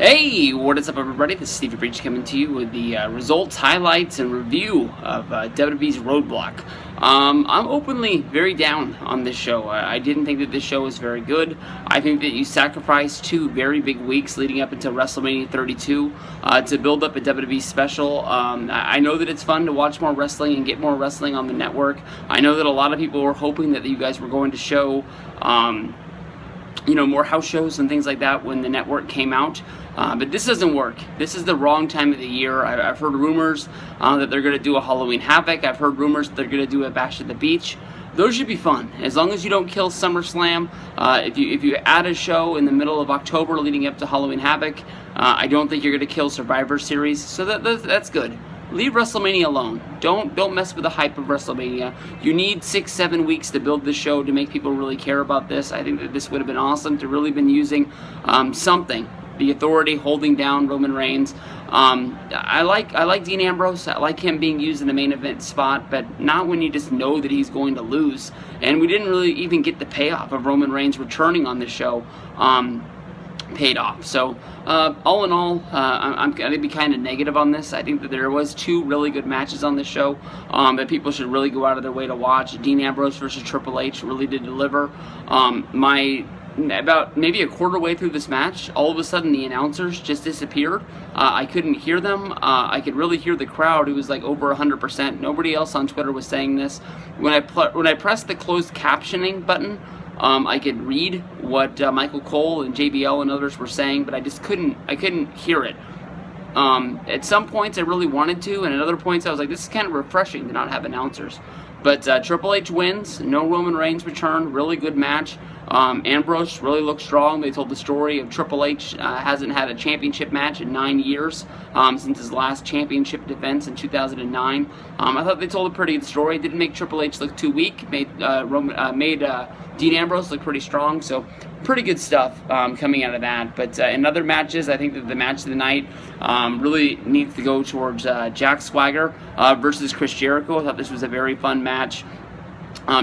Hey, what is up, everybody? This is Stevie Breach coming to you with the results, highlights, and review of WWE's Roadblock. I'm openly very down on this show. I didn't think that this show was very good. I think that you sacrificed 2 very big weeks leading up until WrestleMania 32 to build up a WWE special. I know that it's fun to watch more wrestling and get more wrestling on the network. I know that a lot of people were hoping that you guys were going to show more house shows and things like that when the network came out. But this doesn't work. This is the wrong time of the year. I've heard rumors that they're going to do a Halloween Havoc. I've heard rumors that they're going to do a Bash at the Beach. Those should be fun, as long as you don't kill SummerSlam. If you add a show in the middle of October leading up to Halloween Havoc, I don't think you're going to kill Survivor Series. So that's good. Leave WrestleMania alone. Don't mess with the hype of WrestleMania. You need 6-7 weeks to build this show to make people really care about this. I think that this would have been awesome to really been using something. The Authority holding down Roman Reigns. I like Dean Ambrose. I like him being used in the main event spot, but not when you just know that he's going to lose. And we didn't really even get the payoff of Roman Reigns returning on the show. Paid off. So all in all, I'm going to be kind of negative on this. I think that there was 2 really good matches on this show that people should really go out of their way to watch. Dean Ambrose versus Triple H really did deliver. About maybe a quarter way through this match, all of a sudden the announcers just disappeared. I couldn't hear them. I could really hear the crowd. It was like over 100%. Nobody else on Twitter was saying this. When I pressed the closed captioning button, I could read what Michael Cole and JBL and others were saying, but I couldn't hear it. At some points I really wanted to, and at other points I was like, this is kind of refreshing to not have announcers. But Triple H wins, no Roman Reigns return, really good match. Ambrose really looked strong. They told the story of Triple H hasn't had a championship match in 9 years since his last championship defense in 2009. I thought they told a pretty good story. Didn't make Triple H look too weak. Made Dean Ambrose look pretty strong. So pretty good stuff coming out of that. But in other matches, I think that the match of the night really needs to go towards Jack Swagger versus Chris Jericho. I thought this was a very fun match.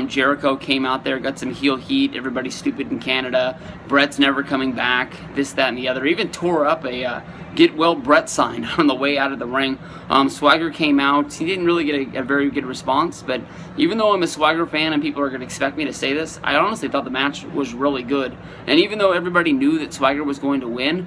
Jericho came out there, got some heel heat. Everybody's stupid in Canada. Brett's never coming back. This, that, and the other. Even tore up a get well Brett sign on the way out of the ring. Swagger came out. He didn't really get a very good response, but even though I'm a Swagger fan and people are going to expect me to say this, I honestly thought the match was really good. And even though everybody knew that Swagger was going to win,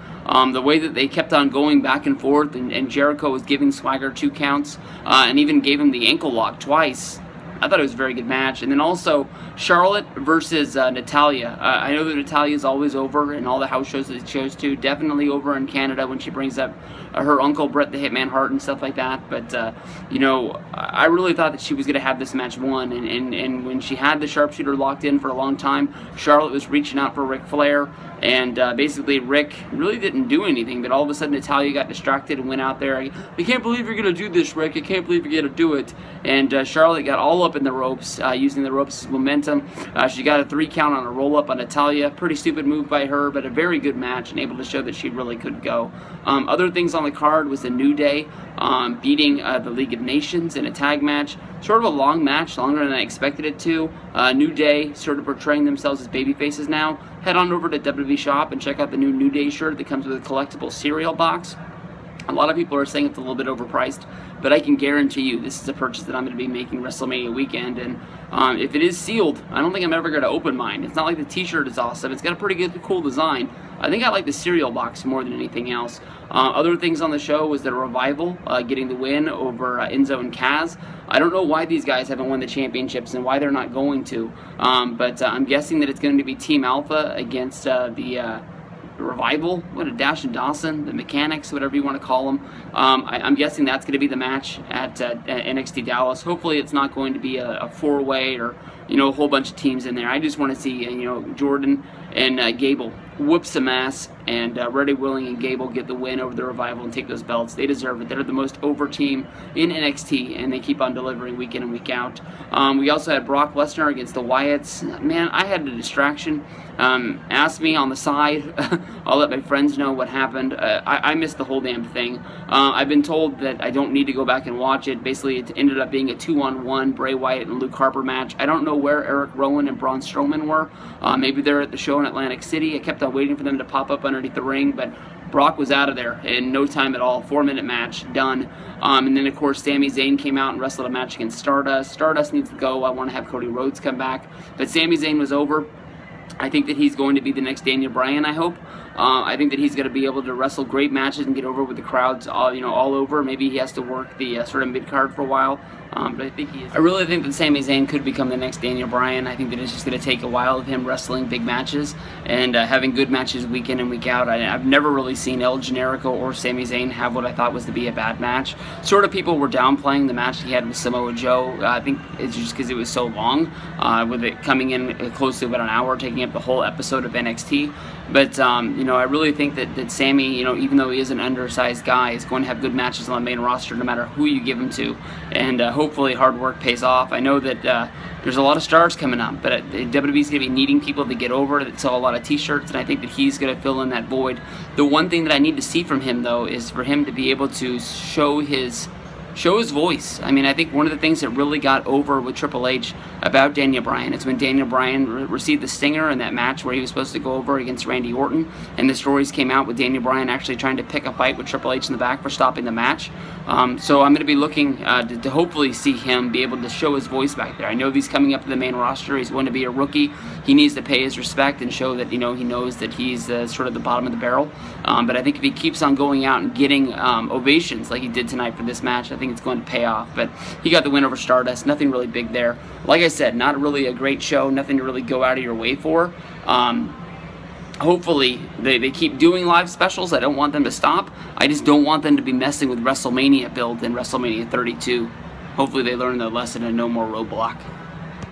the way that they kept on going back and forth, and Jericho was giving Swagger 2 counts, and even gave him the ankle lock twice, I thought it was a very good match. And then also Charlotte versus Natalya. I know that Natalya is always over in all the house shows that she goes to. Definitely over in Canada when she brings up her uncle Bret the Hitman Hart and stuff like that. But I really thought that she was going to have this match won. And when she had the sharpshooter locked in for a long time, Charlotte was reaching out for Ric Flair. And basically Rick really didn't do anything, but all of a sudden Natalya got distracted and went out there. I can't believe you're going to do this, Rick. I can't believe you're going to do it. And Charlotte got all up in the ropes, using the ropes as momentum. She got a 3 count on a roll-up on Natalya. Pretty stupid move by her, but a very good match and able to show that she really could go. Other things on the card was the New Day beating the League of Nations in a tag match. Sort of a long match, longer than I expected it to. New Day sort of portraying themselves as babyfaces now. Head on over to WWE Shop and check out the new New Day shirt that comes with a collectible cereal box. A lot of people are saying it's a little bit overpriced, but I can guarantee you this is a purchase that I'm going to be making WrestleMania weekend, and if it is sealed, I don't think I'm ever going to open mine. It's not like the t-shirt is awesome. It's got a pretty good, cool design. I think I like the cereal box more than anything else. Other things on the show was the Revival getting the win over Enzo and Kaz. I don't know why these guys haven't won the championships and why they're not going to, but I'm guessing that it's going to be Team Alpha against the Revival, Dash and Dawson, the Mechanics, whatever you want to call them. I'm guessing that's going to be the match at NXT Dallas. Hopefully it's not going to be a 4-way or a whole bunch of teams in there. I just want to see Jordan and Gable whoop some ass, and Reddy Willing and Gable get the win over the Revival and take those belts. They deserve it. They're the most over team in NXT, and they keep on delivering week in and week out. We also had Brock Lesnar against the Wyatts. Man, I had a distraction. Ask me on the side. I'll let my friends know what happened. I missed the whole damn thing. I've been told that I don't need to go back and watch it. Basically, it ended up being a 2-on-1 Bray Wyatt and Luke Harper match. I don't know where Eric Rowan and Braun Strowman were. Maybe they're at the show in Atlantic City. I kept on waiting for them to pop up underneath the ring, but Brock was out of there in no time at all. 4-minute match, done. And then, of course, Sami Zayn came out and wrestled a match against Stardust. Stardust needs to go. I want to have Cody Rhodes come back. But Sami Zayn was over. I think that he's going to be the next Daniel Bryan, I hope. I think that he's going to be able to wrestle great matches and get over with the crowds all over. Maybe he has to work the sort of mid-card for a while. But I think he is. I really think that Sami Zayn could become the next Daniel Bryan. I think that it's just going to take a while of him wrestling big matches and having good matches week in and week out. I've never really seen El Generico or Sami Zayn have what I thought was to be a bad match. Sort of people were downplaying the match he had with Samoa Joe. I think it's just because it was so long, with it coming in close to about an hour, taking up the whole episode of NXT. But, I really think that Sami, even though he is an undersized guy, is going to have good matches on the main roster no matter who you give him to. And hopefully hard work pays off. I know that there's a lot of stars coming up, but WWE's going to be needing people to get over that sell a lot of t-shirts, and I think that he's going to fill in that void. The one thing that I need to see from him, though, is for him to be able to show his voice. I mean, I think one of the things that really got over with Triple H about Daniel Bryan is when Daniel Bryan received the stinger in that match where he was supposed to go over against Randy Orton, and the stories came out with Daniel Bryan actually trying to pick a fight with Triple H in the back for stopping the match. So I'm going to be looking to hopefully see him be able to show his voice back there. I know he's coming up to the main roster. He's going to be a rookie. He needs to pay his respect and show that he knows that he's sort of the bottom of the barrel. But I think if he keeps on going out and getting ovations like he did tonight for this match, I think it's going to pay off. But he got the win over Stardust. Nothing really big there. Like I said, not really a great show. Nothing to really go out of your way for. Hopefully, they keep doing live specials. I don't want them to stop. I just don't want them to be messing with WrestleMania build in WrestleMania 32. Hopefully they learn their lesson and no more Roadblock.